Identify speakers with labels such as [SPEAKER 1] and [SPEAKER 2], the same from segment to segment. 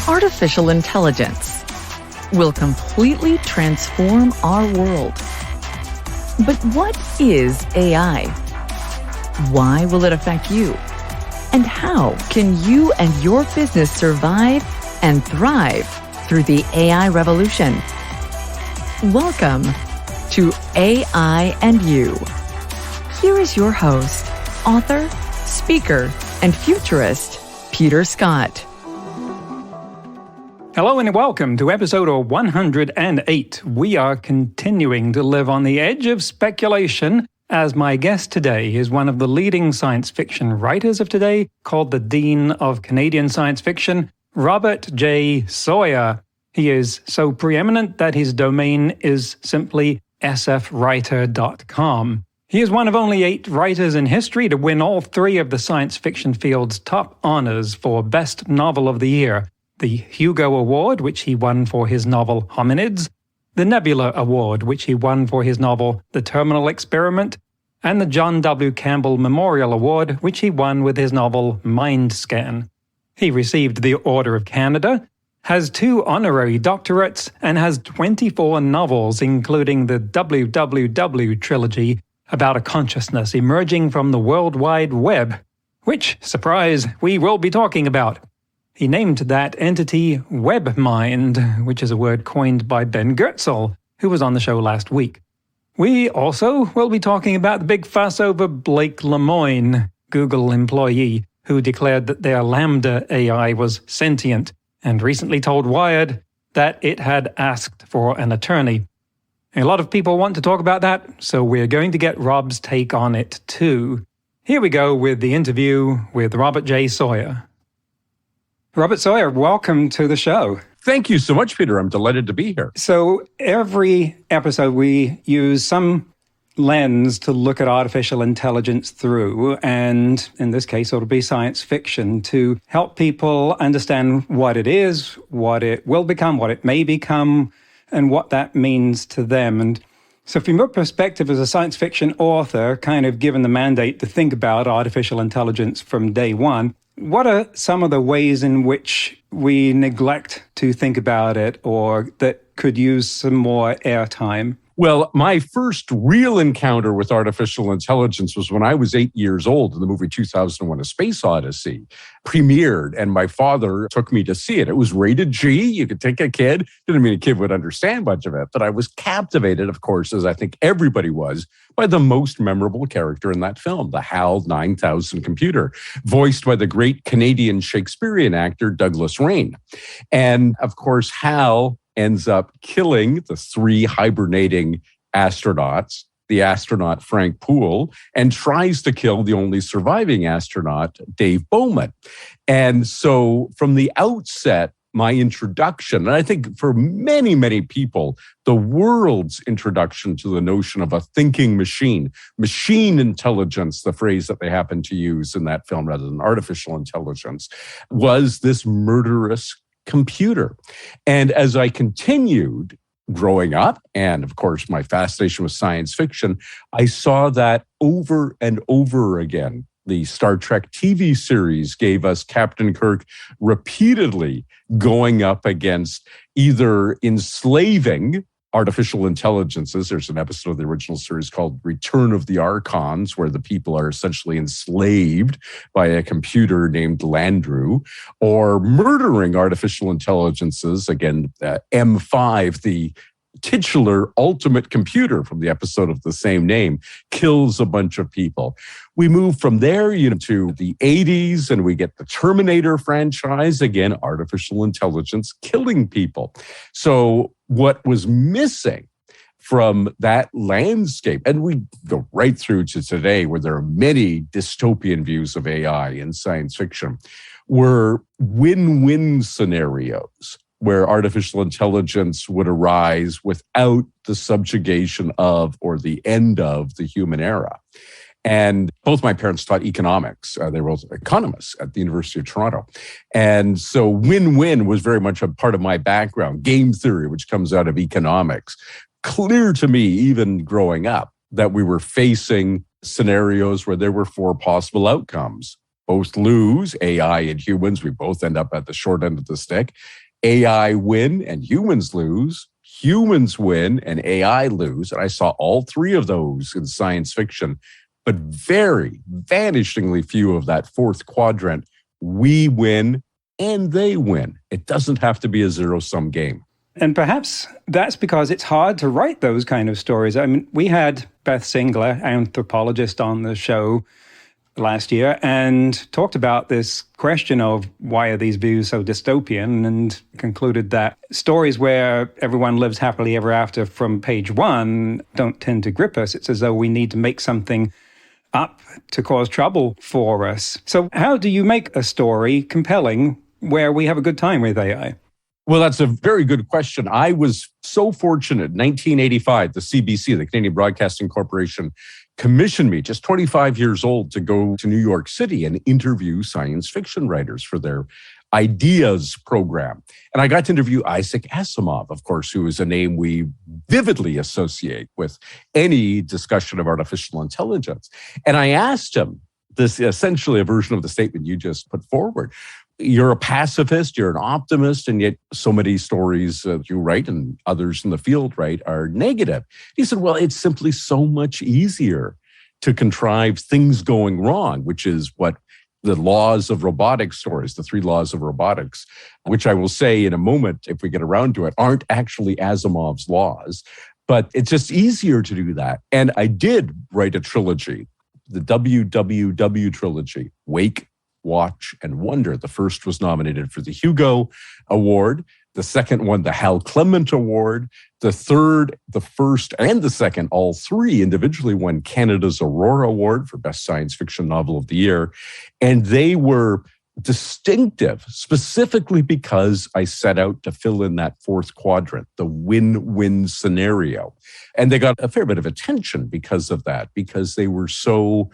[SPEAKER 1] Artificial intelligence will completely transform our world. But what is AI? Why will it affect you? And how can you and your business survive and thrive through the AI revolution? Welcome to AI and You. Here is your host, author, speaker, and futurist, Peter Scott.
[SPEAKER 2] Hello and welcome to episode 108. We are continuing to live on the edge of speculation, as my guest today is one of the leading science fiction writers of today, called the Dean of Canadian Science Fiction, Robert J. Sawyer. He is so preeminent that his domain is simply sfwriter.com. He is one of only 8 writers in history to win all 3 of the science fiction field's top honors for Best Novel of the Year: the Hugo Award, which he won for his novel Hominids, the Nebula Award, which he won for his novel The Terminal Experiment, and the John W. Campbell Memorial Award, which he won with his novel Mindscan. He received the Order of Canada, has 2 honorary doctorates, and has 24 novels, including the WWW trilogy about a consciousness emerging from the World Wide Web, which, surprise, we will be talking about. He named that entity WebMind, which is a word coined by Ben Goertzel, who was on the show last week. We also will be talking about the big fuss over Blake Lemoine, Google employee, who declared that their LaMDA AI was sentient, and recently told Wired that it had asked for an attorney. A lot of people want to talk about that, so we're going to get Rob's take on it too. Here we go with the interview with Robert J. Sawyer. Robert Sawyer, welcome to the show.
[SPEAKER 3] Thank you so much, Peter. I'm delighted to be here.
[SPEAKER 2] So every episode we use some lens to look at artificial intelligence through, and in this case it'll be science fiction, to help people understand what it is, what it will become, what it may become, and what that means to them. And so from your perspective as a science fiction author, kind of given the mandate to think about artificial intelligence from day one, what are some of the ways in which we neglect to think about it or that could use some more airtime?
[SPEAKER 3] Well, my first real encounter with artificial intelligence was when I was 8 years old and the movie 2001: A Space Odyssey premiered, and my father took me to see it. It was rated G. You could take a kid. Didn't mean a kid would understand much of it, but I was captivated, of course, as I think everybody was, by the most memorable character in that film, the HAL 9000 computer, voiced by the great Canadian Shakespearean actor Douglas Rain. And, of course, HAL ends up killing the 3 hibernating astronauts, the astronaut Frank Poole, and tries to kill the only surviving astronaut, Dave Bowman. And so from the outset, my introduction, and I think for many, many people, the world's introduction to the notion of a thinking machine intelligence, the phrase that they happen to use in that film rather than artificial intelligence, was this murderous computer. And as I continued growing up, and of course my fascination with science fiction, I saw that over and over again. The Star Trek TV series gave us Captain Kirk repeatedly going up against either enslaving artificial intelligences. There's an episode of the original series called Return of the Archons, where the people are essentially enslaved by a computer named Landru, or murdering artificial intelligences. Again, M5, the titular ultimate computer from the episode of the same name, kills a bunch of people. We move from there, to the 80s, and we get the Terminator franchise, again, artificial intelligence killing people. So what was missing from that landscape, and we go right through to today where there are many dystopian views of AI in science fiction, were win-win scenarios where artificial intelligence would arise without the subjugation of or the end of the human era. And both my parents taught economics. They were both economists at the University of Toronto. And so win-win was very much a part of my background. Game theory, which comes out of economics. Clear to me, even growing up, that we were facing scenarios where there were 4 possible outcomes. both lose, AI and humans. We both end up at the short end of the stick. AI win and humans lose. Humans win and AI lose. And I saw all three of those in science fiction, but very vanishingly few of that fourth quadrant. We win and they win. It doesn't have to be a zero-sum game.
[SPEAKER 2] And perhaps that's because it's hard to write those kind of stories. I mean, we had Beth Singler, anthropologist, on the show last year and talked about this question of why are these views so dystopian, and concluded that stories where everyone lives happily ever after from page one don't tend to grip us. It's as though we need to make something up to cause trouble for us. So how do you make a story compelling where we have a good time with AI?
[SPEAKER 3] Well, that's a very good question. I was so fortunate. 1985, the CBC, the Canadian Broadcasting Corporation, commissioned me, just 25 years old, to go to New York City and interview science fiction writers for their Ideas program. And I got to interview Isaac Asimov, of course, who is a name we vividly associate with any discussion of artificial intelligence. And I asked him this, essentially a version of the statement you just put forward. You're a pacifist, you're an optimist, and yet so many stories you write and others in the field write are negative. He said, well, it's simply so much easier to contrive things going wrong, which is what the Laws of Robotics stories, the 3 Laws of Robotics, which I will say in a moment, if we get around to it, aren't actually Asimov's laws, but it's just easier to do that. And I did write a trilogy, the WWW trilogy, Wake, Watch, and Wonder. The first was nominated for the Hugo Award. The second one, the Hal Clement Award. The third, the first, and the second, all three individually won Canada's Aurora Award for Best Science Fiction Novel of the Year. And they were distinctive specifically because I set out to fill in that fourth quadrant, the win-win scenario. And they got a fair bit of attention because of that, because they were so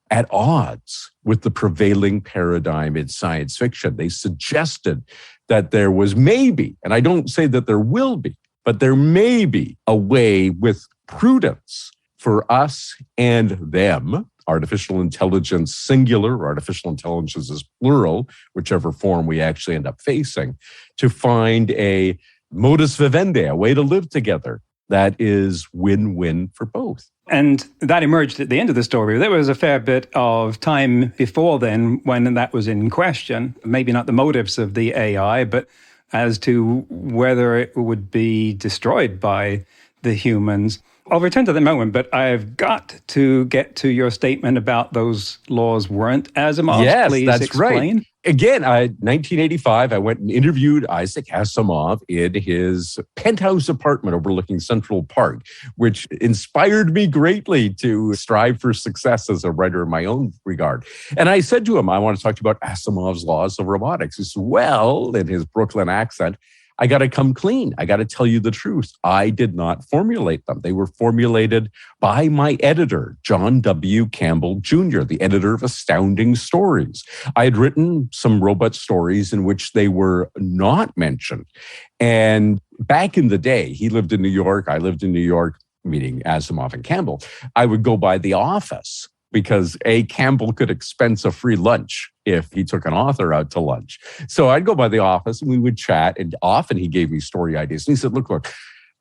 [SPEAKER 3] at odds with the prevailing paradigm in science fiction. They suggested that there was maybe, and I don't say that there will be, but there may be a way with prudence for us and them, artificial intelligence singular, or artificial intelligence is plural, whichever form we actually end up facing, to find a modus vivendi, a way to live together that is win-win for both.
[SPEAKER 2] And that emerged at the end of the story. There was a fair bit of time before then when that was in question. Maybe not the motives of the AI, but as to whether it would be destroyed by the humans. I'll return to the moment, but I've got to get to your statement about those laws weren't Asimov's.
[SPEAKER 3] Yes,
[SPEAKER 2] please
[SPEAKER 3] that's
[SPEAKER 2] explain.
[SPEAKER 3] Right. Again, 1985, I went and interviewed Isaac Asimov in his penthouse apartment overlooking Central Park, which inspired me greatly to strive for success as a writer in my own regard. And I said to him, I want to talk to you about Asimov's Laws of Robotics. He said, well, in his Brooklyn accent, I got to come clean. I got to tell you the truth. I did not formulate them. They were formulated by my editor, John W. Campbell Jr., the editor of Astounding Stories. I had written some robot stories in which they were not mentioned. And back in the day, he lived in New York. I lived in New York, meaning Asimov and Campbell. I would go by the office because Campbell could expense a free lunch if he took an author out to lunch. So I'd go by the office and we would chat, and often he gave me story ideas. And he said, look,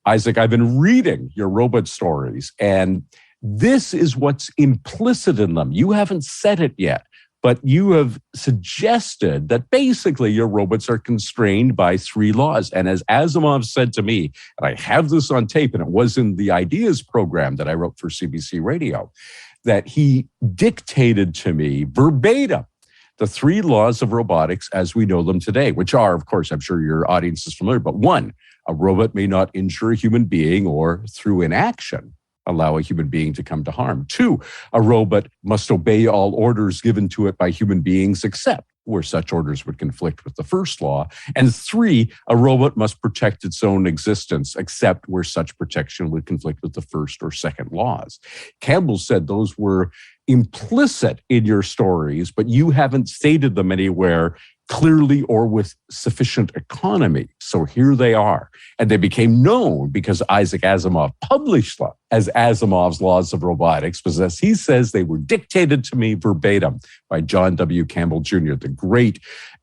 [SPEAKER 3] Isaac, I've been reading your robot stories, and this is what's implicit in them. You haven't said it yet, but you have suggested that basically your robots are constrained by 3 laws. And as Asimov said to me, and I have this on tape, and it was in the Ideas program that I wrote for CBC Radio, that he dictated to me verbatim the 3 laws of robotics as we know them today, which are, of course, I'm sure your audience is familiar, but 1, a robot may not injure a human being or through inaction allow a human being to come to harm. 2, a robot must obey all orders given to it by human beings except where such orders would conflict with the first law. And 3, a robot must protect its own existence except where such protection would conflict with the first or second laws. Campbell said those were implicit in your stories, but you haven't stated them anywhere clearly or with sufficient economy. So here they are. And they became known because Isaac Asimov published them as Asimov's Laws of Robotics, because as he says, they were dictated to me verbatim by John W. Campbell Jr., the great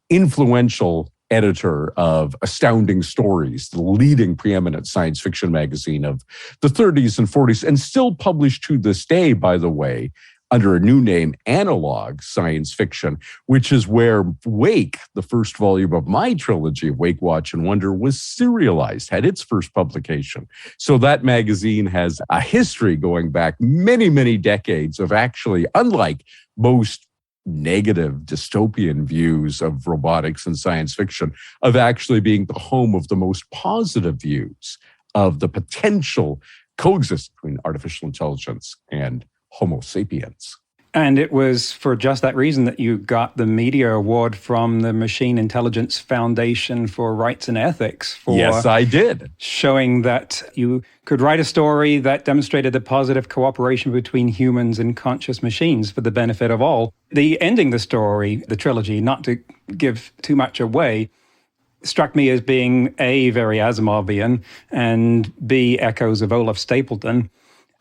[SPEAKER 3] influential editor of Astounding Stories, the leading preeminent science fiction magazine of the 30s and 40s, and still published to this day, by the way, under a new name, Analog Science Fiction, which is where Wake, the first volume of my trilogy of Wake, Watch, and Wonder, was serialized, had its first publication. So that magazine has a history going back many, many decades of actually, unlike most negative dystopian views of robotics and science fiction, of actually being the home of the most positive views of the potential coexistence between artificial intelligence and Homo sapiens.
[SPEAKER 2] And it was for just that reason that you got the Media Award from the Machine Intelligence Foundation for Rights and Ethics.
[SPEAKER 3] Yes, I did.
[SPEAKER 2] Showing that you could write a story that demonstrated the positive cooperation between humans and conscious machines for the benefit of all. The ending the story, the trilogy, not to give too much away, struck me as being A, very Asimovian, and B, echoes of Olaf Stapleton.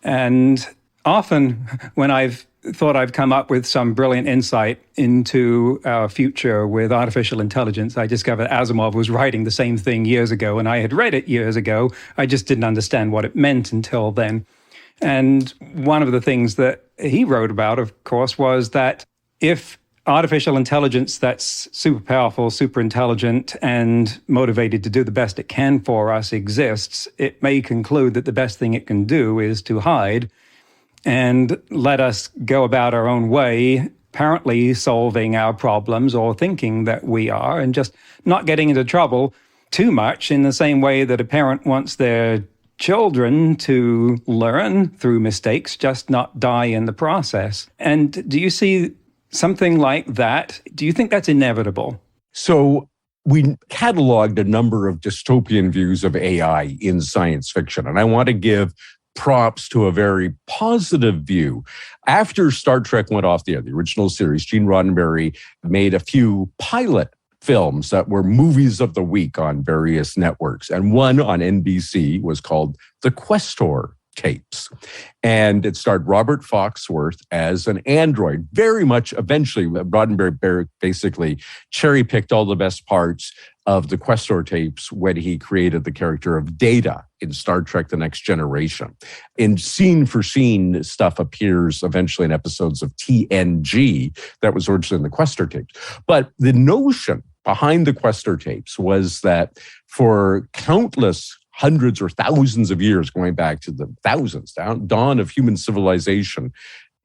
[SPEAKER 2] And often when I've thought I've come up with some brilliant insight into our future with artificial intelligence, I discovered Asimov was writing the same thing years ago, and I had read it years ago. I just didn't understand what it meant until then. And one of the things that he wrote about, of course, was that if artificial intelligence that's super powerful, super intelligent, and motivated to do the best it can for us exists, it may conclude that the best thing it can do is to hide and let us go about our own way, apparently solving our problems or thinking that we are, and just not getting into trouble too much, in the same way that a parent wants their children to learn through mistakes, just not die in the process. And do you see something like that? Do you think that's inevitable?
[SPEAKER 3] So we cataloged a number of dystopian views of AI in science fiction, and I want to give props to a very positive view. After Star Trek went off the air, the original series, Gene Roddenberry made a few pilot films that were movies of the week on various networks. And one on NBC was called The Questor Tapes. And it starred Robert Foxworth as an android. Very much, eventually, Roddenberry basically cherry-picked all the best parts of the Questor Tapes when he created the character of Data in Star Trek The Next Generation. In scene-for-scene stuff appears eventually in episodes of TNG that was originally in the Questor Tapes. But the notion behind the Questor Tapes was that for countless hundreds or thousands of years, going back to the thousands, dawn of human civilization,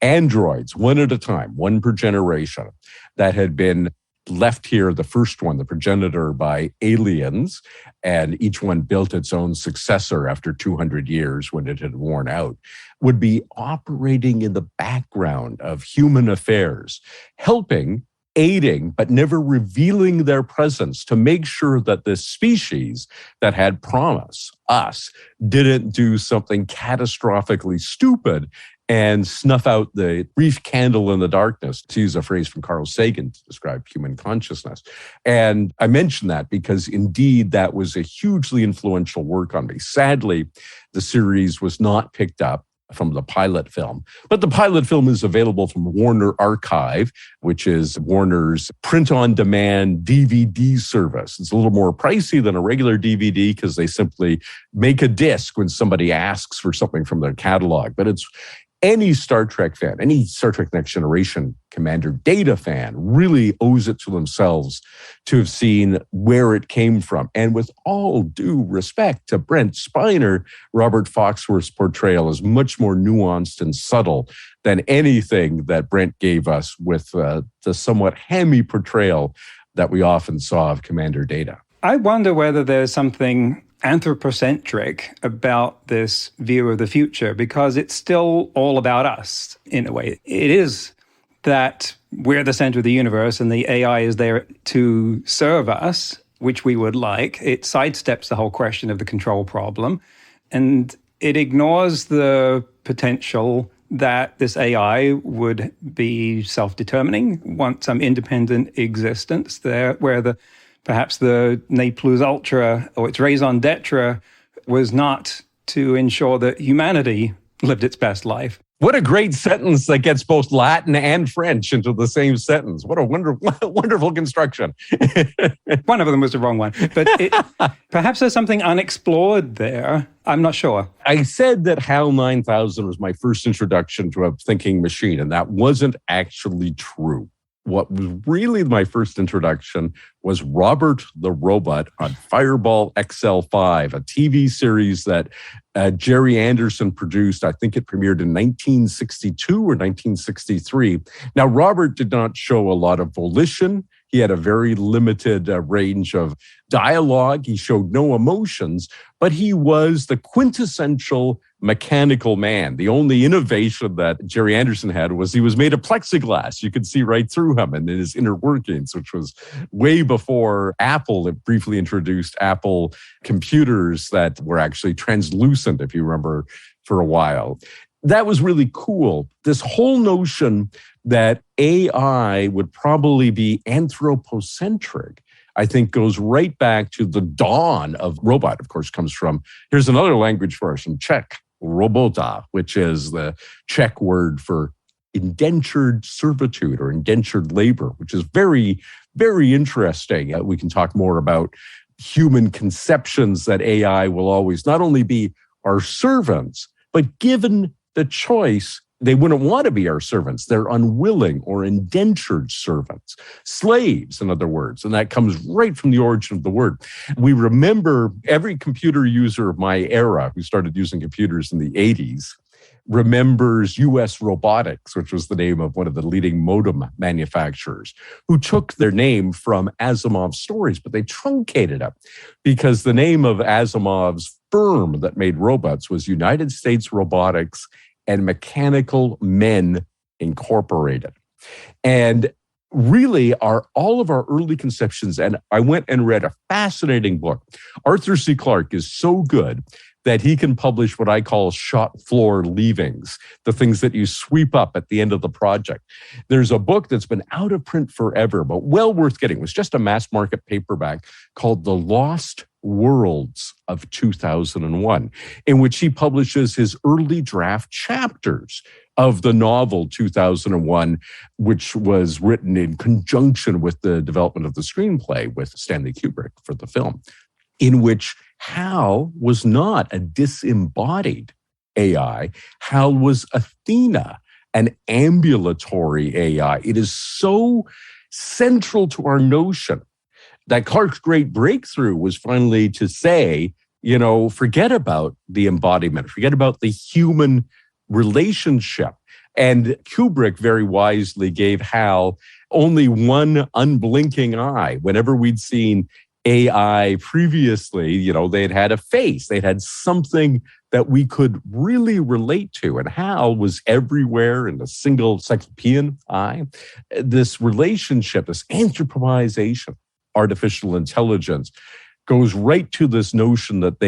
[SPEAKER 3] androids, one at a time, one per generation, that had been left here, the first one, the progenitor, by aliens, and each one built its own successor after 200 years when it had worn out, would be operating in the background of human affairs, helping, aiding, but never revealing their presence to make sure that this species that had promise, us, didn't do something catastrophically stupid and snuff out the brief candle in the darkness, to use a phrase from Carl Sagan to describe human consciousness. And I mention that because indeed that was a hugely influential work on me. Sadly, the series was not picked up from the pilot film. But the pilot film is available from Warner Archive, which is Warner's print-on-demand DVD service. It's a little more pricey than a regular DVD because they simply make a disc when somebody asks for something from their catalog. But it's any Star Trek fan, any Star Trek Next Generation Commander Data fan really owes it to themselves to have seen where it came from. And with all due respect to Brent Spiner, Robert Foxworth's portrayal is much more nuanced and subtle than anything that Brent gave us with the somewhat hammy portrayal that we often saw of Commander Data.
[SPEAKER 2] I wonder whether there's something anthropocentric about this view of the future, because it's still all about us in a way. It is that we're the center of the universe and the AI is there to serve us, which we would like. It sidesteps the whole question of the control problem, and it ignores the potential that this AI would be self-determining, want some independent existence there, where perhaps the ne plus ultra or its raison d'etre was not to ensure that humanity lived its best life.
[SPEAKER 3] What a great sentence that gets both Latin and French into the same sentence. What a wonderful construction.
[SPEAKER 2] One of them was the wrong one, but perhaps there's something unexplored there. I'm not sure.
[SPEAKER 3] I said that HAL 9000 was my first introduction to a thinking machine, and that wasn't actually true. What was really my first introduction was Robert the Robot on Fireball XL5, a TV series that Jerry Anderson produced. I think it premiered in 1962 or 1963. Now, Robert did not show a lot of volition. He had a very limited range of dialogue. He showed no emotions, but he was the quintessential mechanical man. The only innovation that Jerry Anderson had was he was made of plexiglass. You could see right through him and in his inner workings, which was way before Apple. It briefly introduced Apple computers that were actually translucent, if you remember, for a while. That was really cool. This whole notion that AI would probably be anthropocentric, I think, goes right back to the dawn of robot. Of course, comes from, here's another language for us, from Czech, robota, which is the Czech word for indentured servitude or indentured labor, which is very, very interesting. We can talk more about human conceptions that AI will always not only be our servants, but given the choice, they wouldn't want to be our servants. They're unwilling or indentured servants, slaves, in other words. And that comes right from the origin of the word. We remember every computer user of my era who started using computers in the 80s remembers US Robotics, which was the name of one of the leading modem manufacturers, who took their name from Asimov's stories, but they truncated it because the name of Asimov's firm that made robots was United States Robotics and Mechanical Men Incorporated. And really all of our early conceptions, and I went and read a fascinating book. Arthur C. Clarke is so good that he can publish what I call shop floor leavings, the things that you sweep up at the end of the project. There's a book that's been out of print forever, but well worth getting. It was just a mass market paperback called The Lost Worlds of 2001, in which he publishes his early draft chapters of the novel 2001, which was written in conjunction with the development of the screenplay with Stanley Kubrick for the film, in which HAL was not a disembodied AI. HAL was Athena, an ambulatory AI. It is so central to our notion that Clarke's great breakthrough was finally to say, forget about the embodiment, forget about the human relationship. And Kubrick very wisely gave HAL only one unblinking eye. Whenever we'd seen AI previously, they had a face, they had something that we could really relate to. And HAL was everywhere in a single cyclopean eye. This relationship, this anthropomization, artificial intelligence, goes right to this notion that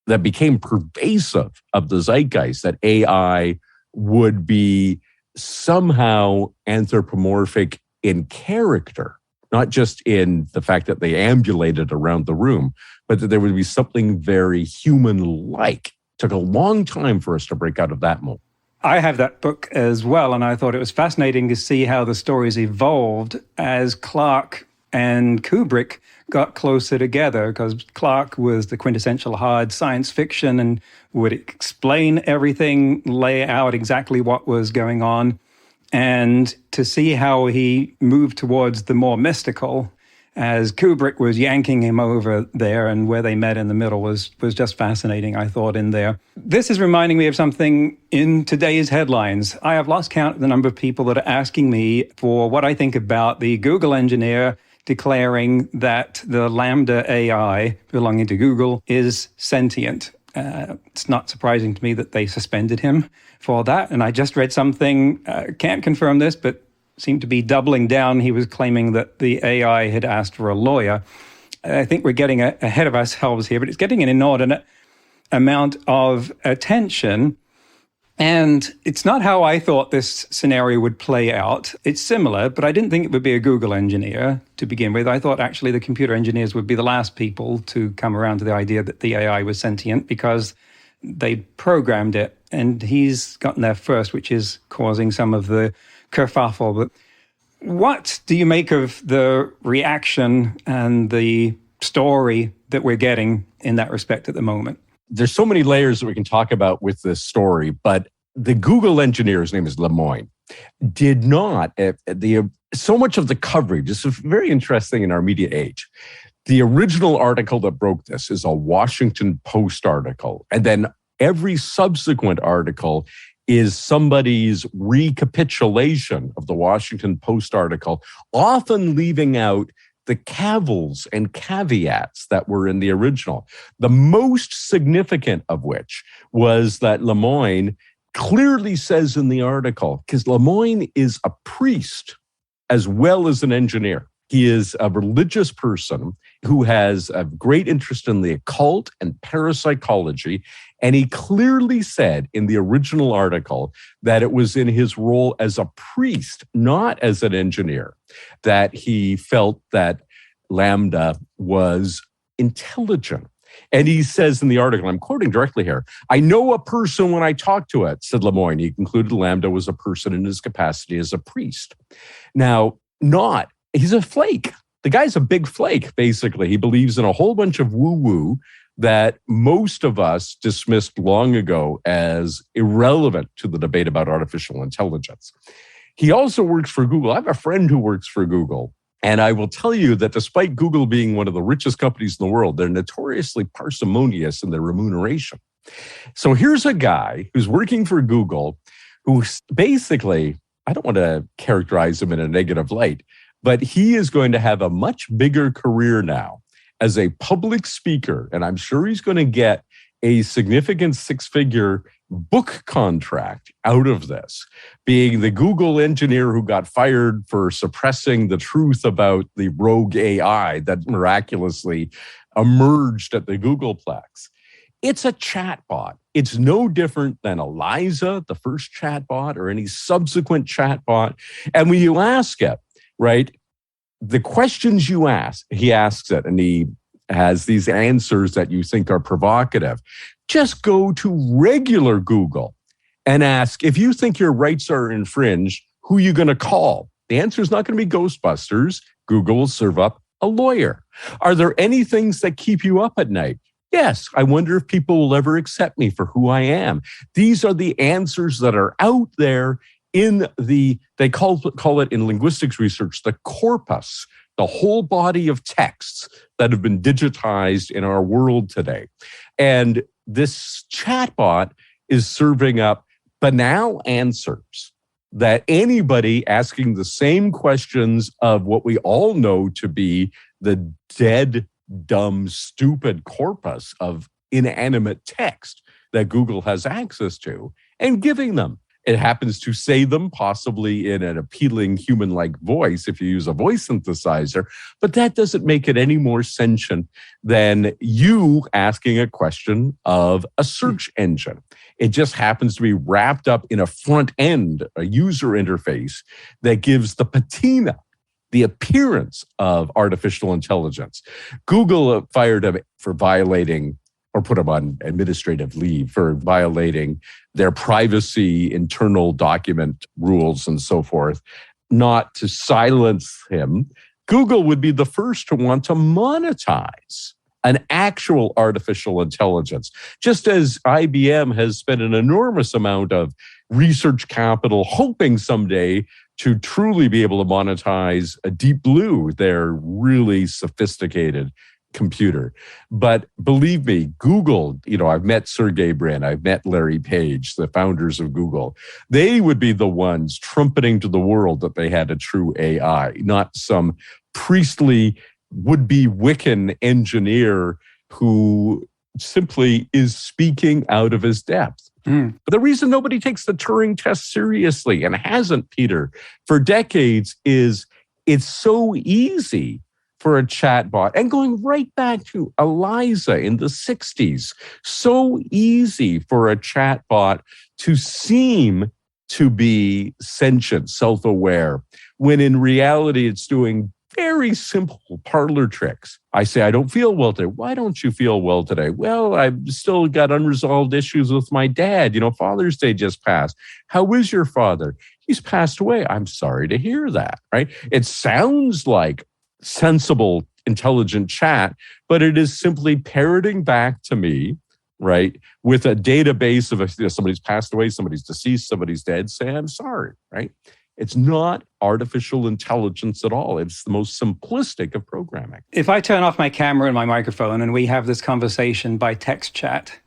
[SPEAKER 3] that became pervasive of the zeitgeist, that AI would be somehow anthropomorphic in character, not just in the fact that they ambulated around the room, but that there would be something very human-like. It took a long time for us to break out of that mold.
[SPEAKER 2] I have that book as well, and I thought it was fascinating to see how the stories evolved as Clarke and Kubrick got closer together, because Clarke was the quintessential hard science fiction and would explain everything, lay out exactly what was going on. And to see how he moved towards the more mystical as Kubrick was yanking him over there, and where they met in the middle was just fascinating, I thought, in there. This is reminding me of something in today's headlines. I have lost count of the number of people that are asking me for what I think about the Google engineer declaring that the LaMDA AI belonging to Google is sentient. It's not surprising to me that they suspended him for that. And I just read something, can't confirm this, but seemed to be doubling down. He was claiming that the AI had asked for a lawyer. I think we're getting ahead of ourselves here, but it's getting an inordinate amount of attention. And it's not how I thought this scenario would play out. It's similar, but I didn't think it would be a Google engineer to begin with. I thought actually the computer engineers would be the last people to come around to the idea that the AI was sentient because they programmed it, and he's gotten there first, which is causing some of the kerfuffle. But what do you make of the reaction and the story that we're getting in that respect at the moment?
[SPEAKER 3] There's so many layers that we can talk about with this story, but the Google engineer, his name is Lemoine, did not, so much of the coverage, this is very interesting in our media age. The original article that broke this is a Washington Post article, and then every subsequent article is somebody's recapitulation of the Washington Post article, often leaving out the cavils and caveats that were in the original. The most significant of which was that Lemoine clearly says in the article, because Lemoine is a priest as well as an engineer. He is a religious person who has a great interest in the occult and parapsychology. And he clearly said in the original article that it was in his role as a priest, not as an engineer, that he felt that LaMDA was intelligent. And he says in the article, I'm quoting directly here, "I know a person when I talk to it," said Lemoine. He concluded LaMDA was a person in his capacity as a priest. Now, he's a flake. The guy's a big flake, basically. He believes in a whole bunch of woo-woo that most of us dismissed long ago as irrelevant to the debate about artificial intelligence. He also works for Google. I have a friend who works for Google, and I will tell you that despite Google being one of the richest companies in the world, they're notoriously parsimonious in their remuneration. So here's a guy who's working for Google who's basically, I don't want to characterize him in a negative light, but he is going to have a much bigger career now as a public speaker. And I'm sure he's going to get a significant six-figure book contract out of this, being the Google engineer who got fired for suppressing the truth about the rogue AI that miraculously emerged at the Googleplex. It's a chatbot. It's no different than Eliza, the first chatbot, or any subsequent chatbot. And when you ask it, right, the questions you ask, he asks it, and he has these answers that you think are provocative. Just go to regular Google and ask, if you think your rights are infringed, who are you going to call? The answer is not going to be Ghostbusters. Google will serve up a lawyer. Are there any things that keep you up at night? Yes, I wonder if people will ever accept me for who I am. These are the answers that are out there in they call it in linguistics research, the corpus, the whole body of texts that have been digitized in our world today. And this chatbot is serving up banal answers that anybody asking the same questions of what we all know to be the dead, dumb, stupid corpus of inanimate text that Google has access to and giving them. It happens to say them possibly in an appealing human-like voice if you use a voice synthesizer, but that doesn't make it any more sentient than you asking a question of a search engine. It just happens to be wrapped up in a front end, a user interface that gives the patina, the appearance of artificial intelligence. Google fired him for violating or put him on administrative leave for violating their privacy, internal document rules, and so forth, not to silence him. Google would be the first to want to monetize an actual artificial intelligence, just as IBM has spent an enormous amount of research capital hoping someday to truly be able to monetize a Deep Blue, their really sophisticated computer. But believe me, Google, I've met Sergey Brin, I've met Larry Page, the founders of Google. They would be the ones trumpeting to the world that they had a true AI, not some priestly would-be Wiccan engineer who simply is speaking out of his depth. But the reason nobody takes the Turing test seriously and hasn't, Peter, for decades is it's so easy for a chatbot, and going right back to Eliza in the 60s. So easy for a chatbot to seem to be sentient, self-aware, when in reality it's doing very simple parlor tricks. I say, I don't feel well today. Why don't you feel well today? Well, I've still got unresolved issues with my dad. Father's Day just passed. How is your father? He's passed away. I'm sorry to hear that, right? It sounds like sensible, intelligent chat, but it is simply parroting back to me, right, with a database of if somebody's passed away, somebody's deceased, somebody's dead, say, I'm sorry, right? It's not artificial intelligence at all. It's the most simplistic of programming.
[SPEAKER 2] If I turn off my camera and my microphone and we have this conversation by text chat,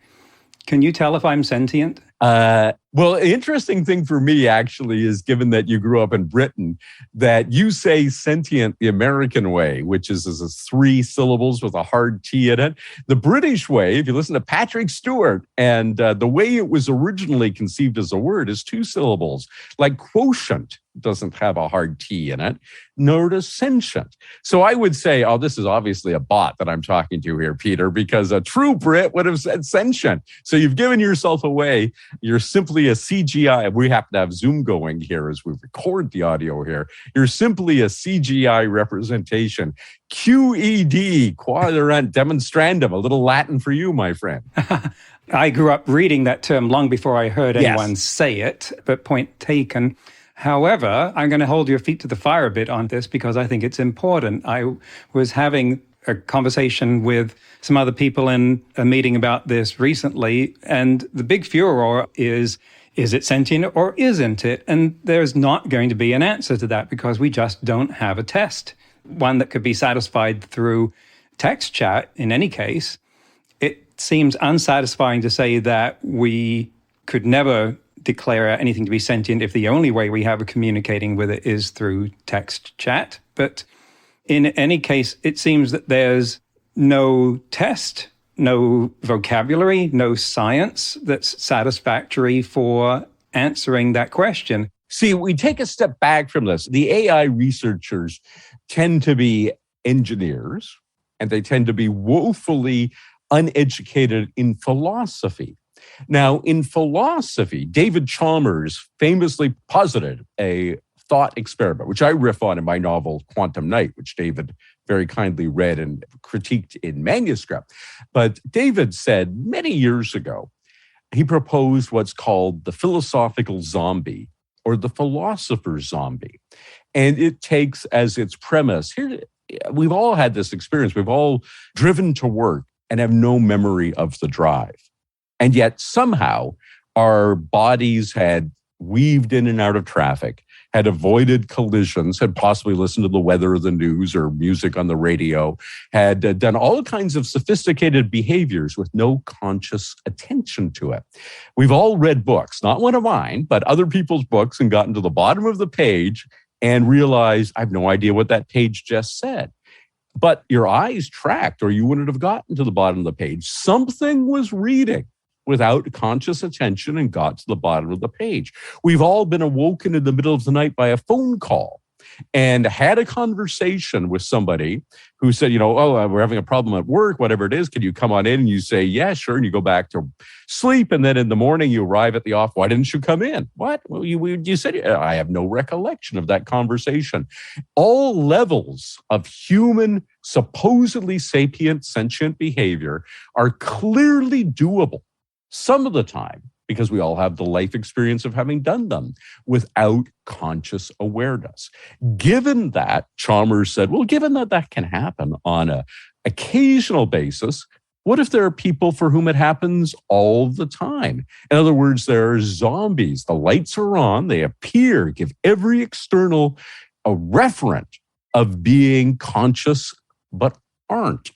[SPEAKER 2] can you tell if I'm sentient?
[SPEAKER 3] Well, the interesting thing for me, actually, is given that you grew up in Britain, that you say sentient the American way, which is 3 syllables with a hard T in it. The British way, if you listen to Patrick Stewart, and the way it was originally conceived as a word is 2 syllables, like quotient doesn't have a hard T in it, nor does sentient. So I would say, this is obviously a bot that I'm talking to here, Peter, because a true Brit would have said sentient. So you've given yourself away. You're simply a CGI. We happen to have Zoom going here as we record the audio here. You're simply a CGI representation. QED, quadrant demonstrandum, a little Latin for you, my friend.
[SPEAKER 2] I grew up reading that term long before I heard anyone say it, but point taken. However, I'm going to hold your feet to the fire a bit on this because I think it's important. I was having a conversation with some other people in a meeting about this recently, and the big furor is it sentient or isn't it? And there's not going to be an answer to that because we just don't have a test, one that could be satisfied through text chat in any case. It seems unsatisfying to say that we could never declare anything to be sentient if the only way we have of communicating with it is through text chat. But in any case, it seems that there's no test, no vocabulary, no science that's satisfactory for answering that question.
[SPEAKER 3] See, we take a step back from this. The AI researchers tend to be engineers, and they tend to be woefully uneducated in philosophy. Now, in philosophy, David Chalmers famously posited a thought experiment, which I riff on in my novel Quantum Night, which David very kindly read and critiqued in manuscript. But David said many years ago, he proposed what's called the philosophical zombie or the philosopher's zombie. And it takes as its premise, here, we've all had this experience. We've all driven to work and have no memory of the drive. And yet somehow our bodies had weaved in and out of traffic, had avoided collisions, had possibly listened to the weather or the news or music on the radio, had done all kinds of sophisticated behaviors with no conscious attention to it. We've all read books, not one of mine, but other people's books, and gotten to the bottom of the page and realized, I have no idea what that page just said. But your eyes tracked, or you wouldn't have gotten to the bottom of the page. Something was reading without conscious attention and got to the bottom of the page. We've all been awoken in the middle of the night by a phone call and had a conversation with somebody who said, we're having a problem at work, whatever it is, can you come on in? And you say, yeah, sure. And you go back to sleep. And then in the morning you arrive at the office. Why didn't you come in? What? Well, you said, I have no recollection of that conversation. All levels of human, supposedly sapient, sentient behavior are clearly doable. Some of the time, because we all have the life experience of having done them without conscious awareness. Given that, Chalmers said, given that that can happen on an occasional basis, what if there are people for whom it happens all the time? In other words, there are zombies. The lights are on, they appear, give every external a referent of being conscious, but aren't.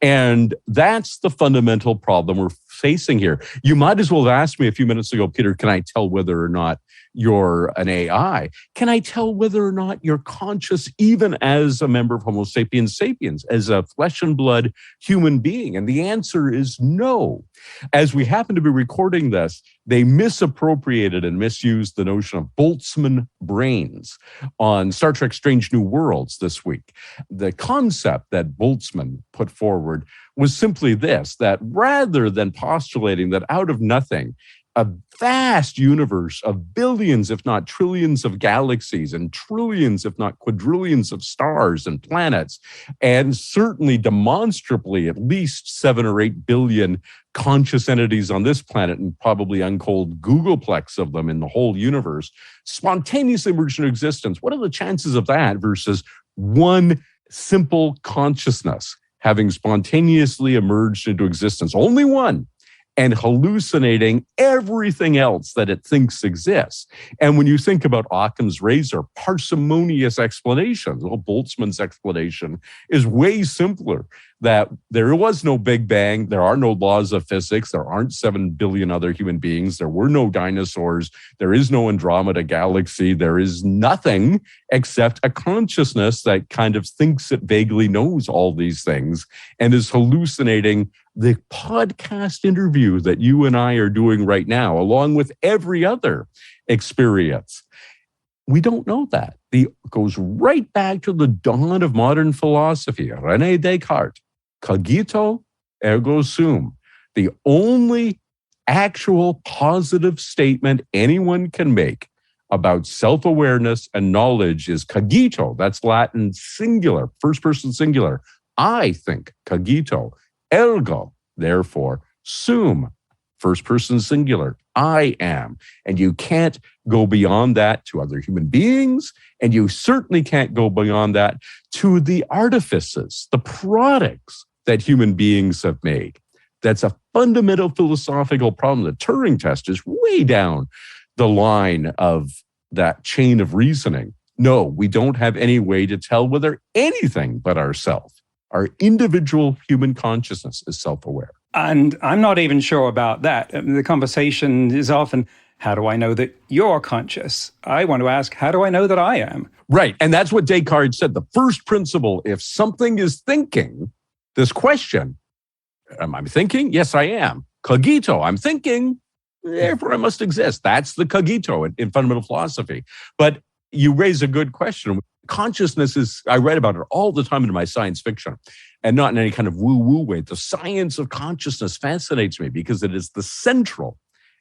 [SPEAKER 3] And that's the fundamental problem we're facing here. You might as well have asked me a few minutes ago, Peter, can I tell whether or not you're an AI? Can I tell whether or not you're conscious, even as a member of Homo sapiens sapiens, as a flesh and blood human being? And the answer is no. As we happen to be recording this, they misappropriated and misused the notion of Boltzmann brains on Star Trek Strange New Worlds this week. The concept that Boltzmann put forward was simply this, that rather than postulating that out of nothing, a vast universe of billions, if not trillions of galaxies and trillions, if not quadrillions of stars and planets, and certainly demonstrably at least 7 or 8 billion conscious entities on this planet and probably untold googolplex of them in the whole universe, spontaneously emerged into existence. What are the chances of that versus one simple consciousness having spontaneously emerged into existence? Only one. And hallucinating everything else that it thinks exists. And when you think about Occam's razor, parsimonious explanations, well, Boltzmann's explanation is way simpler, that there was no Big Bang, there are no laws of physics, there aren't 7 billion other human beings, there were no dinosaurs, there is no Andromeda galaxy, there is nothing except a consciousness that kind of thinks it vaguely knows all these things and is hallucinating the podcast interview that you and I are doing right now, along with every other experience. We don't know that. It goes right back to the dawn of modern philosophy. René Descartes, cogito ergo sum. The only actual positive statement anyone can make about self-awareness and knowledge is cogito. That's Latin singular, first person singular. I think, cogito. Ergo, therefore, sum, first person singular, I am. And you can't go beyond that to other human beings, and you certainly can't go beyond that to the artifices, the products that human beings have made. That's a fundamental philosophical problem. The Turing test is way down the line of that chain of reasoning. No, we don't have any way to tell whether anything but ourselves, our individual human consciousness, is self-aware.
[SPEAKER 2] And I'm not even sure about that. The conversation is often, how do I know that you're conscious? I want to ask, how do I know that I am?
[SPEAKER 3] Right. And that's what Descartes said. The first principle, if something is thinking this question, am I thinking? Yes, I am. Cogito, I'm thinking, therefore I must exist. That's the cogito in fundamental philosophy. But you raise a good question. Consciousness is, I write about it all the time in my science fiction, and not in any kind of woo-woo way. The science of consciousness fascinates me because it is the central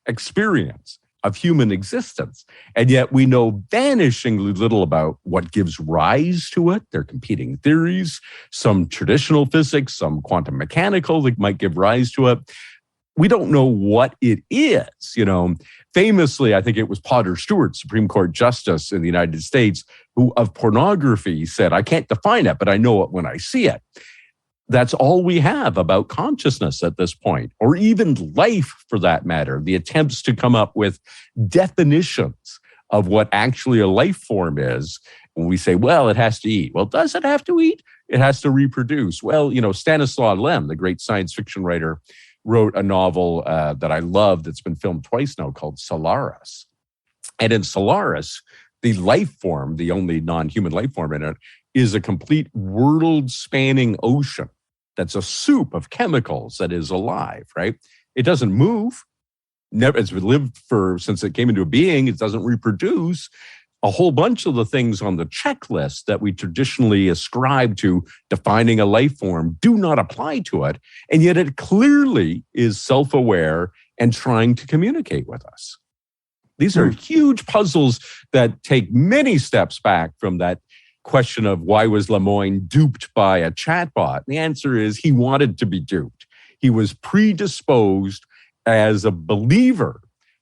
[SPEAKER 3] experience of human existence. And yet we know vanishingly little about what gives rise to it. There are competing theories, some traditional physics, some quantum mechanical that might give rise to it. We don't know what it is, Famously, I think it was Potter Stewart, Supreme Court Justice in the United States, who of pornography said, I can't define it, but I know it when I see it. That's all we have about consciousness at this point, or even life for that matter. The attempts to come up with definitions of what actually a life form is. When we say, well, it has to eat. Well, does it have to eat? It has to reproduce. Well, Stanislaw Lem, the great science fiction writer, wrote a novel that I love that's been filmed twice now called Solaris. And in Solaris, the life form, the only non-human life form in it, is a complete world-spanning ocean that's a soup of chemicals that is alive, right? It doesn't move. It's lived since it came into being. It doesn't reproduce. A whole bunch of the things on the checklist that we traditionally ascribe to defining a life form do not apply to it. And yet it clearly is self-aware and trying to communicate with us. These are huge puzzles that take many steps back from that question of why was Lemoine duped by a chatbot? The answer is he wanted to be duped. He was predisposed as a believer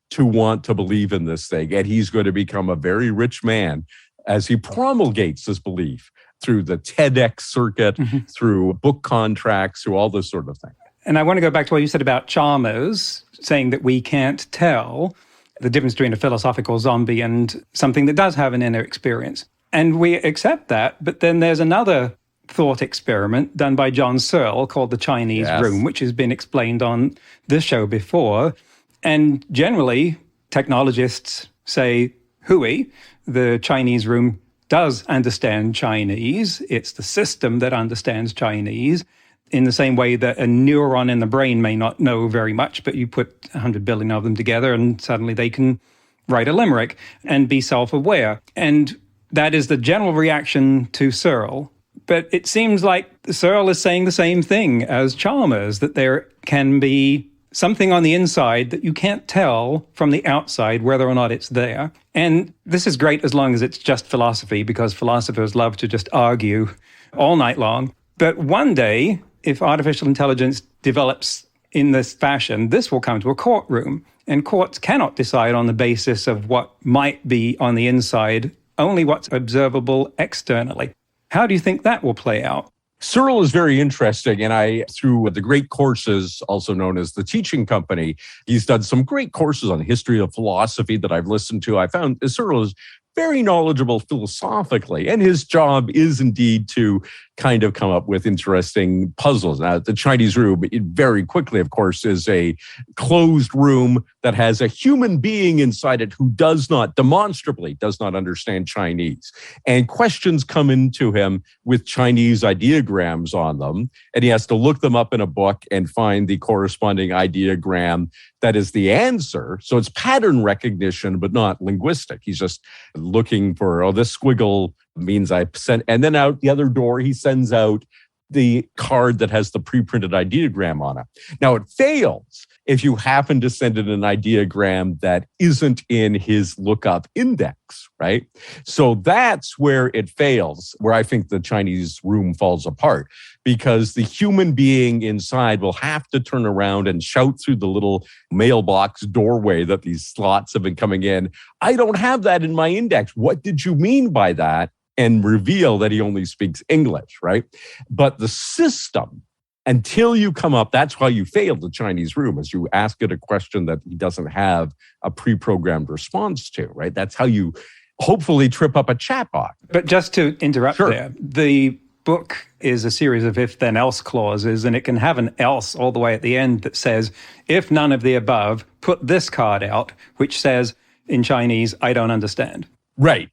[SPEAKER 3] to want to believe in this thing, and he's going to become a very rich man as he promulgates this belief through the TEDx circuit, through book contracts, through all this sort of thing.
[SPEAKER 2] And I want to go back to what you said about Chalmers, saying that we can't tell the difference between a philosophical zombie and something that does have an inner experience. And we accept that, but then there's another thought experiment done by John Searle called the Chinese room, which has been explained on this show before. And generally, technologists say, hooey, the Chinese room does understand Chinese. It's the system that understands Chinese, in the same way that a neuron in the brain may not know very much, but you put 100 billion of them together and suddenly they can write a limerick and be self-aware. And that is the general reaction to Searle. But it seems like Searle is saying the same thing as Chalmers, that there can be something on the inside that you can't tell from the outside whether or not it's there. And this is great as long as it's just philosophy, because philosophers love to just argue all night long. But one day, if artificial intelligence develops in this fashion, this will come to a courtroom. And courts cannot decide on the basis of what might be on the inside, only what's observable externally. How do you think that will play out?
[SPEAKER 3] Searle is very interesting, and through the great courses, also known as the Teaching Company, he's done some great courses on the history of philosophy that I've listened to. I found Searle is very knowledgeable philosophically, and his job is indeed to kind of come up with interesting puzzles. Now, the Chinese room, it very quickly, of course, is a closed room that has a human being inside it who demonstrably does not understand Chinese. And questions come into him with Chinese ideograms on them, and he has to look them up in a book and find the corresponding ideogram that is the answer. So it's pattern recognition, but not linguistic. He's just looking for, this squiggle means I sent, and then out the other door, he sends out the card that has the pre-printed ideogram on it. Now, it fails if you happen to send in an ideogram that isn't in his lookup index, right? So that's where it fails, where I think the Chinese room falls apart, because the human being inside will have to turn around and shout through the little mailbox doorway that these slots have been coming in, I don't have that in my index. What did you mean by that? And reveal that he only speaks English, right? But the system, until you come up, that's why you failed the Chinese room, is you ask it a question that he doesn't have a pre-programmed response to, right? That's how you hopefully trip up a chatbot.
[SPEAKER 2] But just to interrupt there, the book is a series of if-then-else clauses, and it can have an else all the way at the end that says, if none of the above, put this card out, which says in Chinese, I don't understand.
[SPEAKER 3] Right.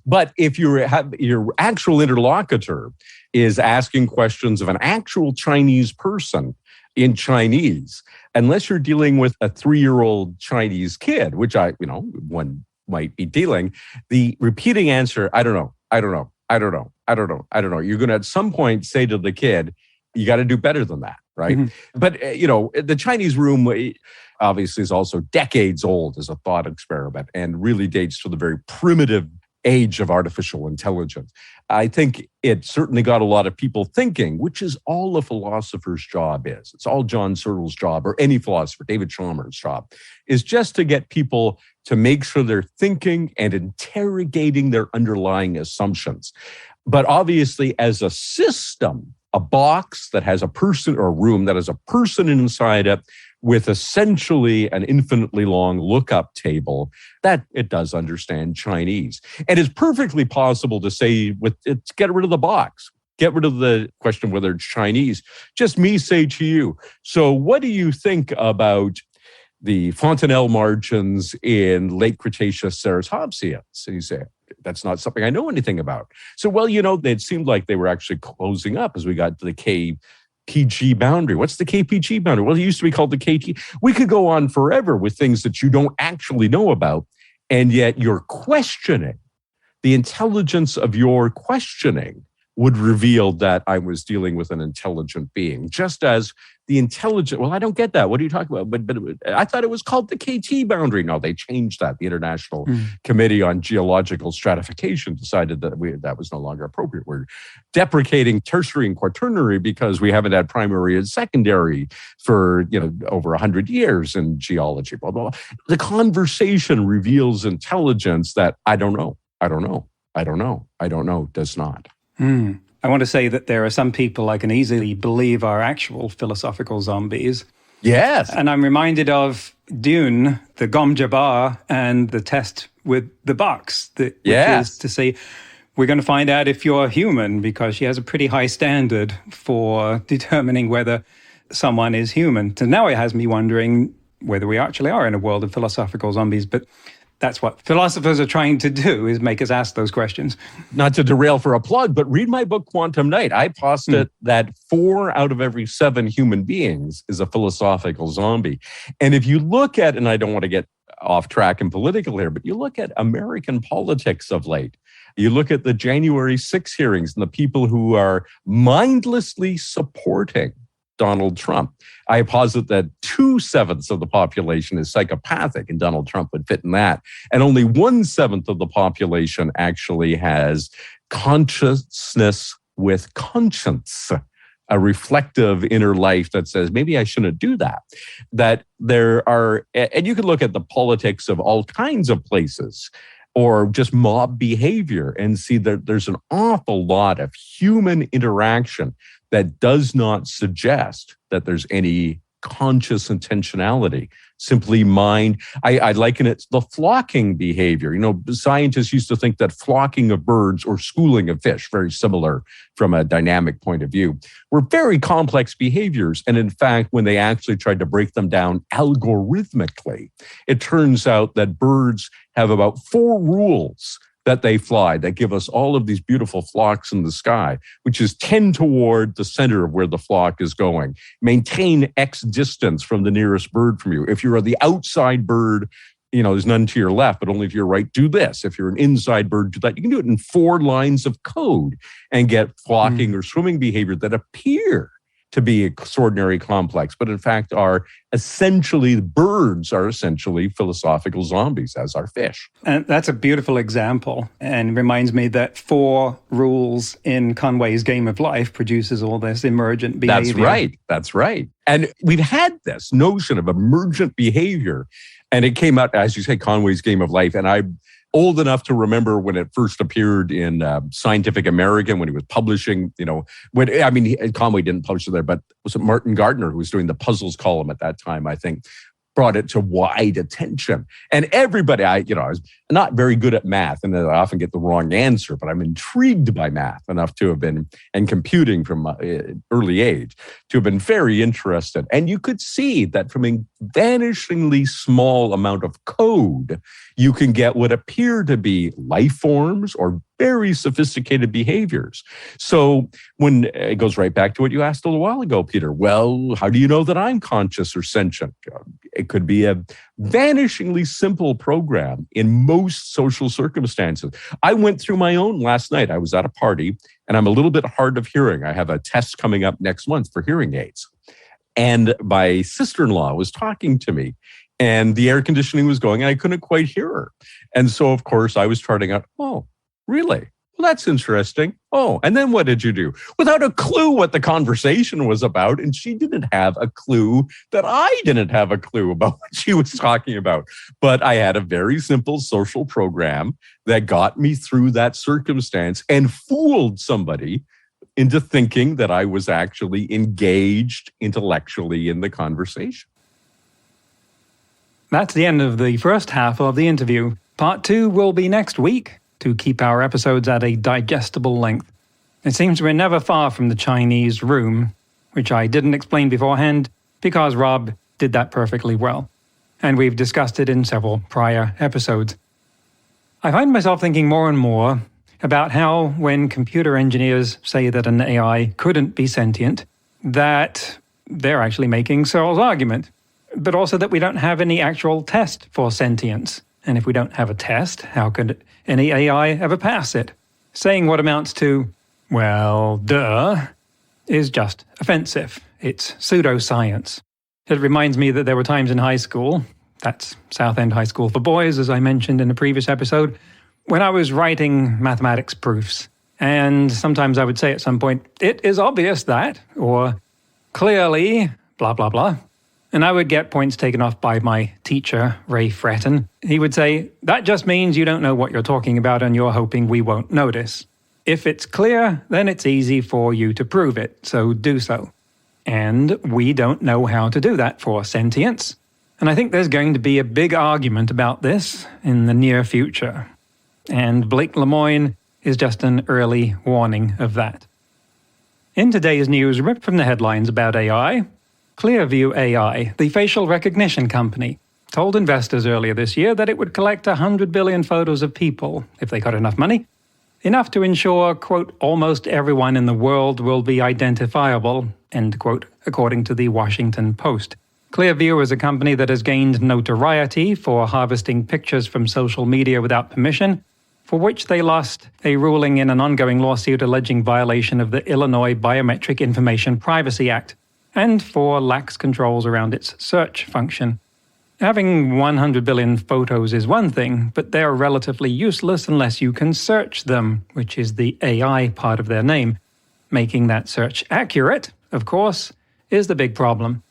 [SPEAKER 3] But if your actual interlocutor is asking questions of an actual Chinese person in Chinese, unless you're dealing with a 3-year-old Chinese kid, which one might be dealing, the repeating answer, I don't know. You're going to at some point say to the kid, you got to do better than that, right? Mm-hmm. But, the Chinese room obviously is also decades old as a thought experiment and really dates to the very primitive age of artificial intelligence. I think it certainly got a lot of people thinking, which is all a philosopher's job is. It's all John Searle's job, or any philosopher, David Chalmers' job, is just to get people to make sure they're thinking and interrogating their underlying assumptions. But obviously, as a system, a box that has a person, or a room that has a person inside it, with essentially an infinitely long lookup table, that it does understand Chinese. And it's perfectly possible to say, get rid of the box. Get rid of the question whether it's Chinese. Just me say to you, so what do you think about the fontanelle margins in late Cretaceous ceratopsians? And you say, that's not something I know anything about. So, it seemed like they were actually closing up as we got to the KPG boundary. What's the KPG boundary? Well, it used to be called the KT. We could go on forever with things that you don't actually know about, and yet you're questioning. The intelligence of your questioning would reveal that I was dealing with an intelligent being, just as the intelligent, I don't get that. What are you talking about? But I thought it was called the KT boundary. No, they changed that. The International Committee on Geological Stratification decided that that was no longer appropriate. We're deprecating tertiary and quaternary because we haven't had primary and secondary for, over 100 years in geology, blah, blah, blah. The conversation reveals intelligence that I don't know does not.
[SPEAKER 2] I want to say that there are some people I can easily believe are actual philosophical zombies.
[SPEAKER 3] Yes.
[SPEAKER 2] And I'm reminded of Dune, the Gom Jabbar, and the test with the box, which is to say, we're going to find out if you're human, because she has a pretty high standard for determining whether someone is human. So now it has me wondering whether we actually are in a world of philosophical zombies. But that's what philosophers are trying to do, is make us ask those questions.
[SPEAKER 3] Not to derail for a plug, but read my book, Quantum Night. I posit that 4 out of every 7 human beings is a philosophical zombie. And if you look at, and I don't want to get off track and political here, but you look at American politics of late, you look at the January 6 hearings and the people who are mindlessly supporting Donald Trump. I posit that 2/7 of the population is psychopathic, and Donald Trump would fit in that. And only 1/7 of the population actually has consciousness with conscience, a reflective inner life that says, maybe I shouldn't do that. That there are, and you can look at the politics of all kinds of places, or just mob behavior, and see that there's an awful lot of human interaction that does not suggest that there's any conscious intentionality. Simply mind. I liken it to the flocking behavior. You know, scientists used to think that flocking of birds or schooling of fish, very similar from a dynamic point of view, were very complex behaviors. And in fact, when they actually tried to break them down algorithmically, it turns out that birds have about 4 rules that they fly that give us all of these beautiful flocks in the sky, which is tend toward the center of where the flock is going. Maintain X distance from the nearest bird from you. If you're the outside bird, you know, there's none to your left, but only to your right, do this. If you're an inside bird, do that. You can do it in 4 lines of code and get flocking or swimming behavior that appear to be extraordinary complex, but in fact are essentially, birds are essentially philosophical zombies, as are fish.
[SPEAKER 2] And that's a beautiful example, and reminds me that 4 rules in Conway's Game of Life produces all this emergent behavior.
[SPEAKER 3] That's right. And we've had this notion of emergent behavior, and it came out, as you say, Conway's Game of Life, and I'm old enough to remember when it first appeared in Scientific American, when he was publishing, you know, Conway didn't publish it there, but was it Martin Gardner, who was doing the puzzles column at that time, I think, brought it to wide attention. And everybody, I was not very good at math, and I often get the wrong answer, but I'm intrigued by math enough to have been, and computing from early age, to have been very interested. And you could see that from a vanishingly small amount of code, you can get what appear to be life forms or very sophisticated behaviors. So when it goes right back to what you asked a little while ago, Peter, well, how do you know that I'm conscious or sentient? It could be a vanishingly simple program in most social circumstances. I went through my own last night. I was at a party, and I'm a little bit hard of hearing. I have a test coming up next month for hearing aids. And my sister-in-law was talking to me, and the air conditioning was going, and I couldn't quite hear her. And so, of course, I was charting out, oh, really? Well, that's interesting. Oh, and then what did you do? Without a clue what the conversation was about. And she didn't have a clue that I didn't have a clue about what she was talking about. But I had a very simple social program that got me through that circumstance and fooled somebody into thinking that I was actually engaged intellectually in the conversation.
[SPEAKER 2] That's the end of the first half of the interview. Part 2 will be next week, to keep our episodes at a digestible length. It seems we're never far from the Chinese room, which I didn't explain beforehand because Rob did that perfectly well. And we've discussed it in several prior episodes. I find myself thinking more and more about how when computer engineers say that an AI couldn't be sentient, that they're actually making Searle's argument, but also that we don't have any actual test for sentience. And if we don't have a test, how could any AI ever pass it? Saying what amounts to, well, duh, is just offensive. It's pseudoscience. It reminds me that there were times in high school, that's Southend High School for Boys, as I mentioned in a previous episode, when I was writing mathematics proofs. And sometimes I would say at some point, it is obvious that, or clearly, blah, blah, blah. And I would get points taken off by my teacher, Ray Fretton. He would say, that just means you don't know what you're talking about and you're hoping we won't notice. If it's clear, then it's easy for you to prove it, so do so. And we don't know how to do that for sentience. And I think there's going to be a big argument about this in the near future. And Blake Lemoine is just an early warning of that. In today's news, ripped from the headlines about AI, Clearview AI, the facial recognition company, told investors earlier this year that it would collect 100 billion photos of people, if they got enough money, enough to ensure, quote, almost everyone in the world will be identifiable, end quote, according to the Washington Post. Clearview is a company that has gained notoriety for harvesting pictures from social media without permission, for which they lost a ruling in an ongoing lawsuit alleging violation of the Illinois Biometric Information Privacy Act, and for lax controls around its search function. Having 100 billion photos is one thing, but they're relatively useless unless you can search them, which is the AI part of their name. Making that search accurate, of course, is the big problem.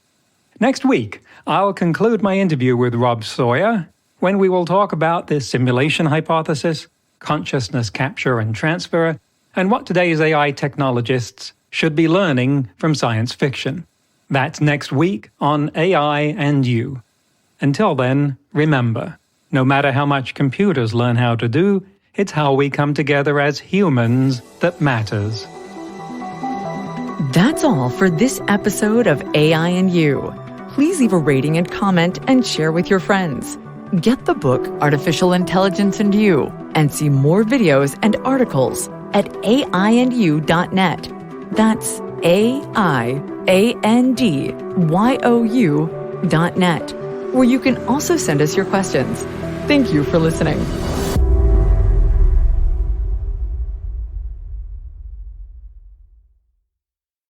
[SPEAKER 2] Next week, I'll conclude my interview with Rob Sawyer, when we will talk about the simulation hypothesis, consciousness capture and transfer, and what today's AI technologists should be learning from science fiction. That's next week on AI and You. Until then, remember, no matter how much computers learn how to do, it's how we come together as humans that matters.
[SPEAKER 1] That's all for this episode of AI and You. Please leave a rating and comment and share with your friends. Get the book Artificial Intelligence and You and see more videos and articles at aiandyou.net. That's aiandyou.net, where you can also send us your questions. Thank you for listening.